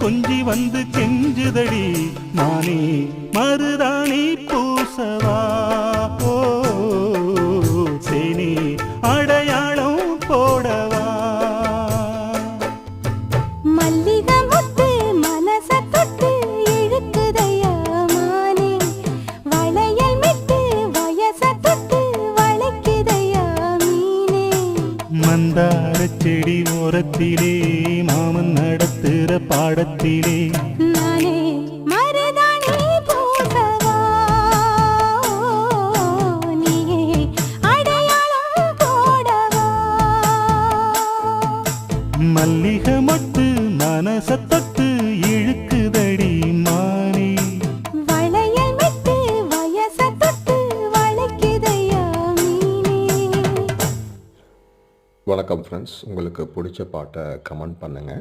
கொஞ்சி வந்து கெஞ்சுதடி மானே மருதாணி பூசவா ஓ தேனே அடையாளம் போடவா மல்லிகை முத்து மனச தொட்டு இழுக்குதையா மானே வளையல் மிட்டு வயச தொட்டு வளைக்குதையா மீனே மந்தார செடி ஓரத்திலே மாமன் நடத்துற பாடத்திலே நானே மருதாணி பூசவா நீயே அடையாளம் போடவா மல்லிகை மொட்டு மனச தொட்டு இழுக்குதடி மானே வளையல் மிட்டு வயச தொட்டு வளைக்குதையா மீனே வணக்கம் ஃப்ரெண்ட்ஸ், உங்களுக்கு பிடிச்ச பாட்டை கமெண்ட் பண்ணுங்கள்.